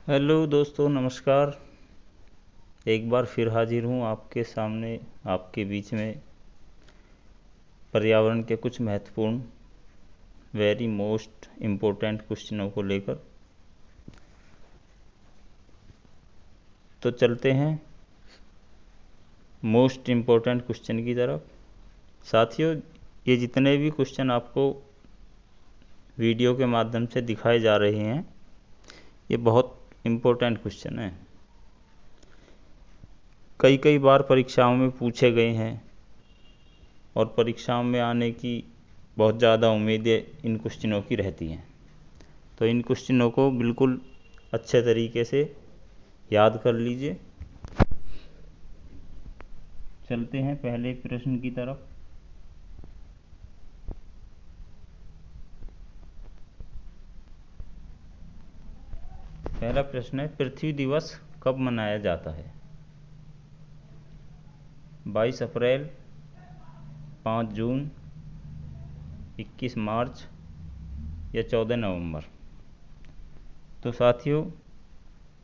Hello दोस्तों, नमस्कार। एक बार फिर हाजिर हूँ आपके सामने, आपके बीच में पर्यावरण के कुछ महत्वपूर्ण वेरी मोस्ट इम्पोर्टेंट क्वेश्चनों को लेकर। तो चलते हैं मोस्ट इम्पोर्टेंट क्वेश्चन की तरफ। साथियों, ये जितने भी क्वेश्चन आपको वीडियो के माध्यम से दिखाए जा रहे हैं, ये बहुत इम्पोर्टेंट क्वेश्चन हैं। कई कई बार परीक्षाओं में पूछे गए हैं और परीक्षाओं में आने की बहुत ज़्यादा उम्मीदें इन क्वेश्चनों की रहती हैं। तो इन क्वेश्चनों को बिल्कुल अच्छे तरीके से याद कर लीजिए। चलते हैं पहले प्रश्न की तरफ। पहला प्रश्न है, पृथ्वी दिवस कब मनाया जाता है? 22 अप्रैल, 5 जून, 21 मार्च या 14 नवंबर। तो साथियों,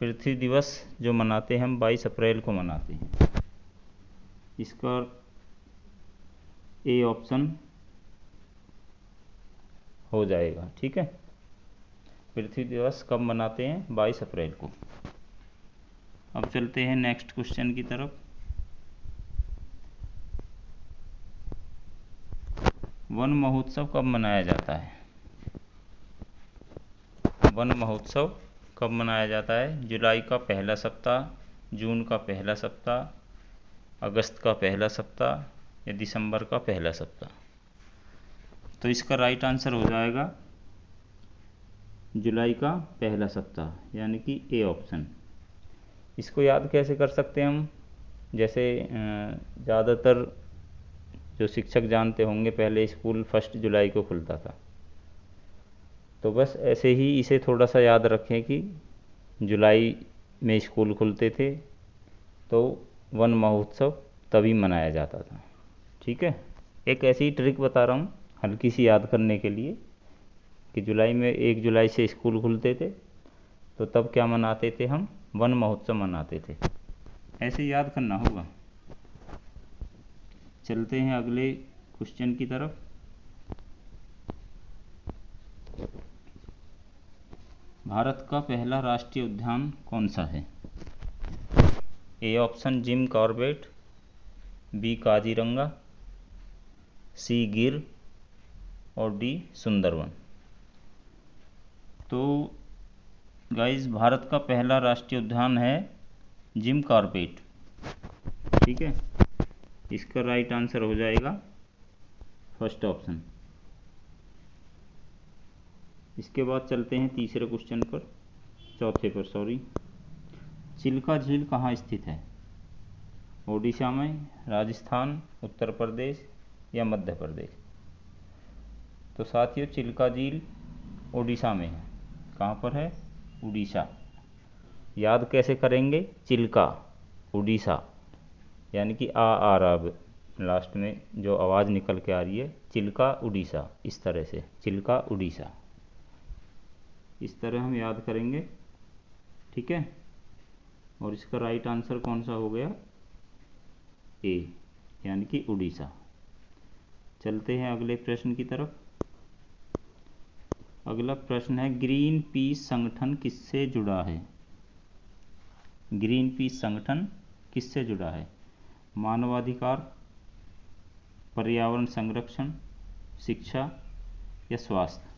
पृथ्वी दिवस जो मनाते हैं हम 22 अप्रैल को मनाते हैं। इसका ए ऑप्शन हो जाएगा। ठीक है, पृथ्वी दिवस कब मनाते हैं? 22 अप्रैल को। अब चलते हैं नेक्स्ट क्वेश्चन की तरफ। वन महोत्सव कब मनाया जाता है? वन महोत्सव कब मनाया जाता है? जुलाई का पहला सप्ताह, जून का पहला सप्ताह, अगस्त का पहला सप्ताह या दिसंबर का पहला सप्ताह। तो इसका राइट आंसर हो जाएगा जुलाई का पहला सप्ताह, यानी कि ए ऑप्शन। इसको याद कैसे कर सकते हैं हम? जैसे ज़्यादातर जो शिक्षक जानते होंगे, पहले स्कूल 1 जुलाई को खुलता था। तो बस ऐसे ही इसे थोड़ा सा याद रखें कि जुलाई में स्कूल खुलते थे, तो वन महोत्सव तभी मनाया जाता था। ठीक है, एक ऐसी ट्रिक बता रहा हूँ हल्की सी याद करने के लिए कि जुलाई में 1 जुलाई से स्कूल खुलते थे, तो तब क्या मनाते थे हम? वन महोत्सव मनाते थे। ऐसे याद करना होगा। चलते हैं अगले क्वेश्चन की तरफ। भारत का पहला राष्ट्रीय उद्यान कौन सा है? A option Jim Corbett, B Kaziranga, C Gir और डी सुंदरवन। तो गाइस, भारत का पहला राष्ट्रीय उद्यान है जिम कॉर्बेट। ठीक है, इसका राइट आंसर हो जाएगा फर्स्ट ऑप्शन। इसके बाद चलते हैं तीसरे क्वेश्चन पर, चौथे पर सॉरी। चिल्का झील कहाँ स्थित है? ओडिशा में, राजस्थान, उत्तर प्रदेश या मध्य प्रदेश। तो साथियों, चिल्का झील ओडिशा में है। कहाँ पर है? उड़ीसा। याद कैसे करेंगे? चिल्का उड़ीसा, यानी कि आ रहा है लास्ट में जो आवाज़ निकल के आ रही है, चिल्का उड़ीसा। इस तरह से चिल्का उड़ीसा, इस तरह हम याद करेंगे। ठीक है, और इसका राइट आंसर कौन सा हो गया? ए, यानी कि उड़ीसा। चलते हैं अगले प्रश्न की तरफ। अगला प्रश्न है, ग्रीन पीस संगठन किससे जुड़ा है? ग्रीन पीस संगठन किससे जुड़ा है? मानवाधिकार, पर्यावरण संरक्षण, शिक्षा या स्वास्थ्य।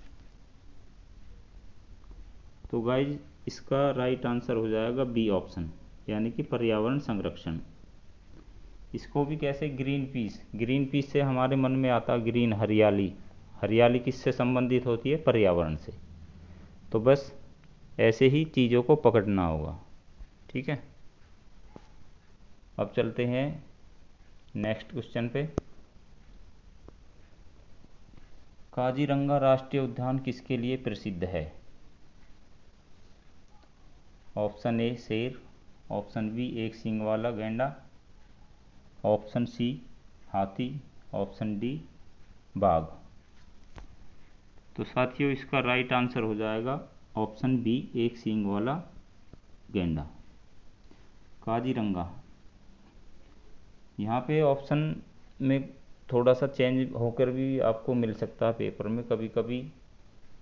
तो गाइज, इसका राइट आंसर हो जाएगा बी ऑप्शन, यानी कि पर्यावरण संरक्षण। इसको भी कैसे? Green peas. ग्रीन पीस से हमारे मन में आता ग्रीन, हरियाली। हरियाली किससे संबंधित होती है? पर्यावरण से। तो बस ऐसे ही चीज़ों को पकड़ना होगा। ठीक है, अब चलते हैं नेक्स्ट क्वेश्चन पे। काजीरंगा राष्ट्रीय उद्यान किसके लिए प्रसिद्ध है? ऑप्शन ए शेर, ऑप्शन बी एक सींग वाला गैंडा, ऑप्शन सी हाथी, ऑप्शन डी बाघ। तो साथियों, इसका राइट आंसर हो जाएगा ऑप्शन बी एक सींग वाला गेंडा। काजीरंगा, यहाँ पे ऑप्शन में थोड़ा सा चेंज होकर भी आपको मिल सकता है पेपर में, कभी कभी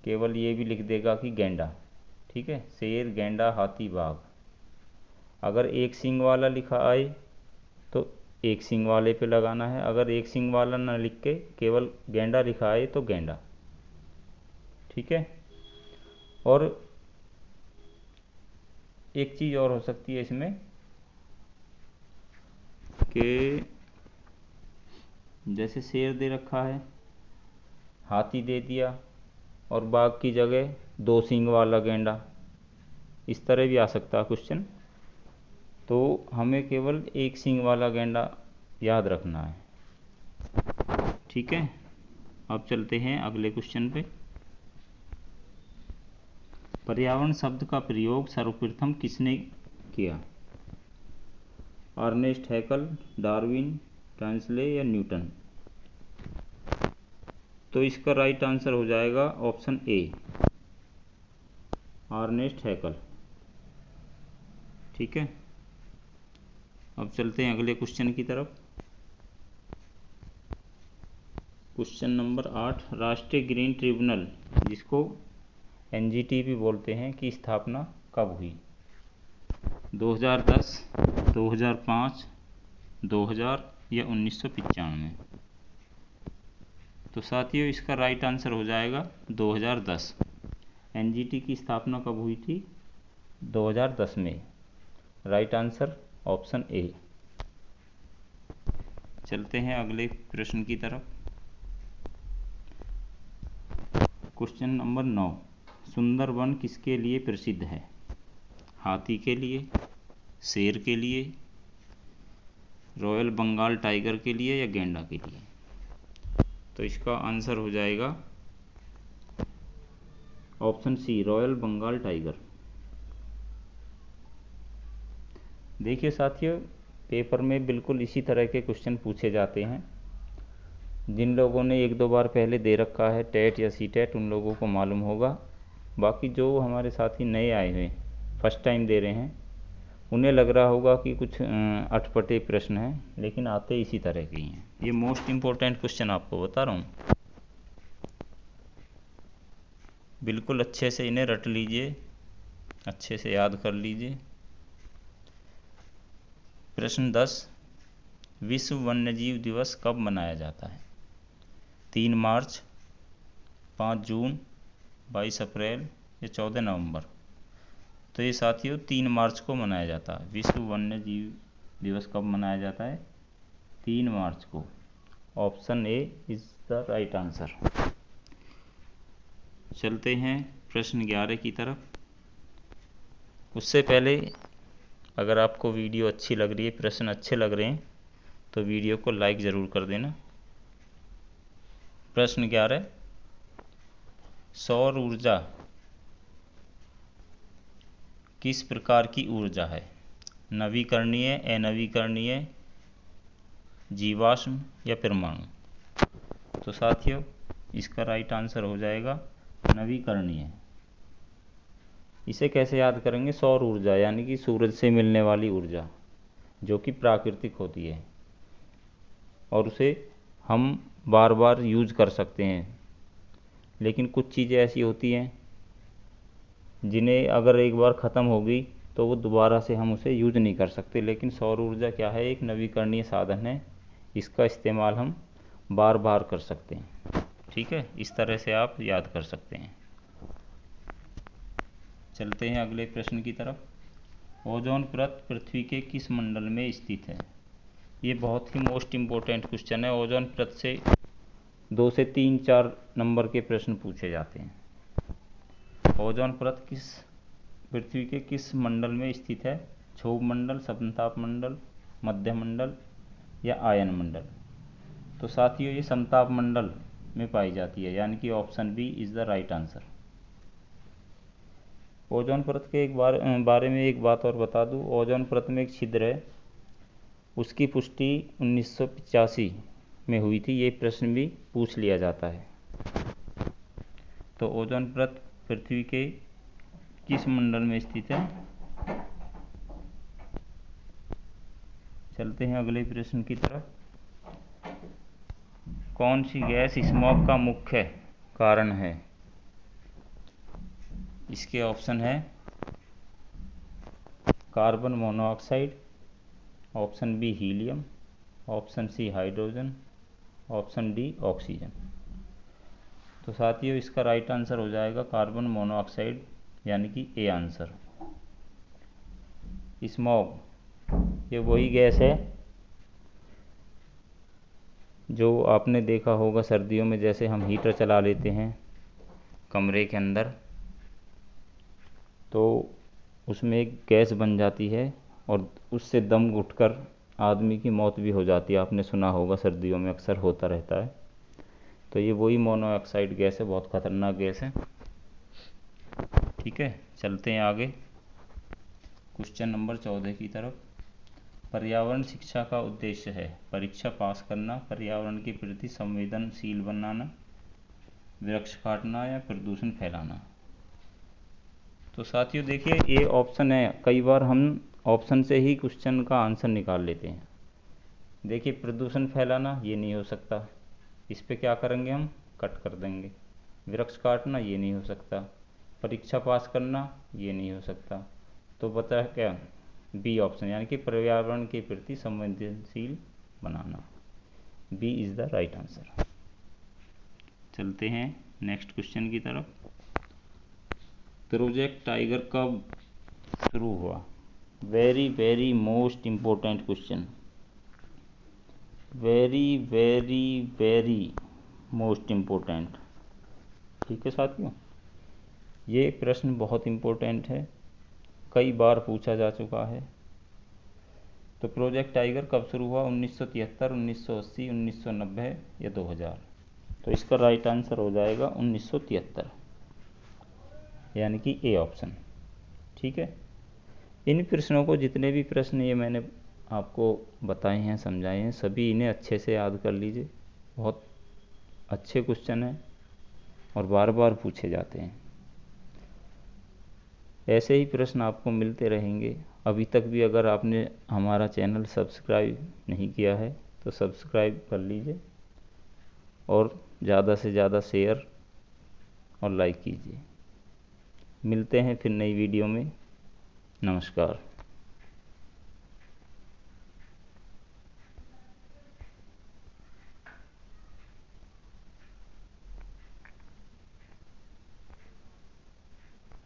केवल ये भी लिख देगा कि गेंडा, ठीक है। शेर, गेंडा, हाथी, बाघ। अगर एक सींग वाला लिखा आए तो एक सींग वाले पे लगाना है, अगर एक सींग वाला ना लिख के केवल गेंडा लिखा आए तो गेंडा, ठीक है। और एक चीज़ और हो सकती है इसमें कि जैसे शेर दे रखा है, हाथी दे दिया और बाघ की जगह दो सींग वाला गेंडा, इस तरह भी आ सकता है क्वेश्चन। तो हमें केवल एक सींग वाला गेंडा याद रखना है, ठीक है। अब चलते हैं अगले क्वेश्चन पे। पर्यावरण शब्द का प्रयोग सर्वप्रथम किसने किया? अर्नेस्ट हैकल, डार्विन, टैंसले या न्यूटन? तो इसका राइट आंसर हो जाएगा ऑप्शन ए, अर्नेस्ट हैकल, ठीक है। अब चलते हैं अगले क्वेश्चन की तरफ। क्वेश्चन नंबर 8, राष्ट्रीय ग्रीन ट्रिब्यूनल, जिसको एनजीटी भी बोलते हैं, की स्थापना कब हुई? 2010, 2005, 2000 या 1995? तो साथियों इसका राइट आंसर हो जाएगा 2010। एनजीटी की स्थापना कब हुई थी? 2010 में। Right answer option A. चलते हैं अगले प्रश्न की तरफ। क्वेश्चन नंबर 9, सुंदरवन किसके लिए प्रसिद्ध है? हाथी के लिए, शेर के लिए, रॉयल बंगाल टाइगर के लिए या गेंडा के लिए? तो इसका आंसर हो जाएगा option C, royal Bengal tiger. देखिए साथियों, पेपर में बिल्कुल इसी तरह के क्वेश्चन पूछे जाते हैं। जिन लोगों ने एक दो बार पहले दे रखा है टेट या सी टेट, उन लोगों को मालूम होगा। बाकी जो हमारे साथी नए आए हुए फर्स्ट टाइम दे रहे हैं, उन्हें लग रहा होगा कि कुछ अटपटे प्रश्न हैं, लेकिन आते इसी तरह के ही हैं। ये मोस्ट इम्पोर्टेंट क्वेश्चन आपको बता रहा हूँ, बिल्कुल अच्छे से इन्हें रट लीजिए, अच्छे से याद कर लीजिए। प्रश्न 10, विश्व वन्यजीव दिवस कब मनाया जाता है? 3 मार्च, 5 जून, 22 अप्रैल या 14 नवंबर? तो ये साथियों 3 मार्च को मनाया जाता है। विश्व वन्यजीव दिवस कब मनाया जाता है? 3 मार्च को। Option A is the right answer. चलते हैं प्रश्न 11 की तरफ। उससे पहले अगर आपको वीडियो अच्छी लग रही है, प्रश्न अच्छे लग रहे हैं, तो वीडियो को लाइक ज़रूर कर देना। प्रश्न 11, सौर ऊर्जा किस प्रकार की ऊर्जा है? नवीकरणीय, अनवीकरणीय, जीवाश्म या परमाणु? तो साथियों इसका राइट आंसर हो जाएगा नवीकरणीय। इसे कैसे याद करेंगे? सौर ऊर्जा यानी कि सूरज से मिलने वाली ऊर्जा, जो कि प्राकृतिक होती है और उसे हम बार बार यूज कर सकते हैं। लेकिन कुछ चीज़ें ऐसी होती हैं जिन्हें अगर एक बार ख़त्म हो गई तो वो दोबारा से हम उसे यूज नहीं कर सकते। लेकिन सौर ऊर्जा क्या है? एक नवीकरणीय साधन है, इसका इस्तेमाल हम बार बार कर सकते हैं, ठीक है। इस तरह से आप याद कर सकते हैं। चलते हैं अगले प्रश्न की तरफ। ओजोन परत पृथ्वी के किस मंडल में स्थित है? ये बहुत ही मोस्ट इम्पोर्टेंट क्वेश्चन है। ओजोन परत से 2 से 3, 4 नंबर के प्रश्न पूछे जाते हैं। ओजोन परत पृथ्वी के किस मंडल में स्थित है? क्षोभ मंडल, समताप मंडल, मध्य मंडल या आयन मंडल? तो साथियों ये समताप मंडल में पाई जाती है, यानी कि option B is the right answer. Ozone परत के बारे में एक बात और बता दूं। ओजोन परत में एक छिद्र है, उसकी पुष्टि 1985 में हुई थी। ये प्रश्न भी पूछ लिया जाता है। तो ओजोन परत पृथ्वी के किस मंडल में स्थित है? चलते हैं अगले प्रश्न की तरफ। कौन सी गैस स्मॉग का मुख्य कारण है? इसके ऑप्शन है carbon monoxide, option B helium, option C hydrogen, option D oxygen. तो साथियों इसका राइट आंसर हो जाएगा कार्बन मोनोऑक्साइड, यानी कि ए आंसर। स्मॉग ये वही गैस है जो आपने देखा होगा सर्दियों में, जैसे हम हीटर चला लेते हैं कमरे के अंदर, तो उसमें एक गैस बन जाती है और उससे दम घुटकर आदमी की मौत भी हो जाती है। आपने सुना होगा, सर्दियों में अक्सर होता रहता है। तो ये वही मोनोऑक्साइड गैस है, बहुत खतरनाक गैस है। ठीक है, चलते हैं आगे क्वेश्चन नंबर 14 की तरफ। पर्यावरण शिक्षा का उद्देश्य है परीक्षा पास करना, पर्यावरण के प्रति संवेदनशील बनाना, वृक्ष काटना या प्रदूषण फैलाना। तो साथियों देखिए ये ऑप्शन है, कई बार हम ऑप्शन से ही क्वेश्चन का आंसर निकाल लेते हैं। देखिए प्रदूषण फैलाना ये नहीं हो सकता, इस पे क्या करेंगे हम, कट कर देंगे। वृक्ष काटना ये नहीं हो सकता, परीक्षा पास करना ये नहीं हो सकता। तो बता क्या, बी ऑप्शन, यानी कि पर्यावरण के प्रति संवेदनशील बनाना। B is the right answer. चलते हैं नेक्स्ट क्वेश्चन की तरफ। प्रोजेक्ट टाइगर कब शुरू हुआ? Very very most important question, very very very most important. ठीक है साथियों, ये प्रश्न बहुत इम्पोर्टेंट है, कई बार पूछा जा चुका है। तो प्रोजेक्ट टाइगर कब शुरू हुआ? 1973, 1980, 1990 या 2000? तो इसका राइट आंसर हो जाएगा 1973, यानी कि ए ऑप्शन। ठीक है, इन प्रश्नों को, जितने भी प्रश्न ये मैंने आपको बताए हैं, समझाए हैं, सभी इन्हें अच्छे से याद कर लीजिए। बहुत अच्छे क्वेश्चन हैं और बार बार पूछे जाते हैं। ऐसे ही प्रश्न आपको मिलते रहेंगे। अभी तक भी अगर आपने हमारा चैनल सब्सक्राइब नहीं किया है तो सब्सक्राइब कर लीजिए और ज़्यादा से ज़्यादा शेयर और लाइक कीजिए। मिलते हैं फिर नई वीडियो में। नमस्कार।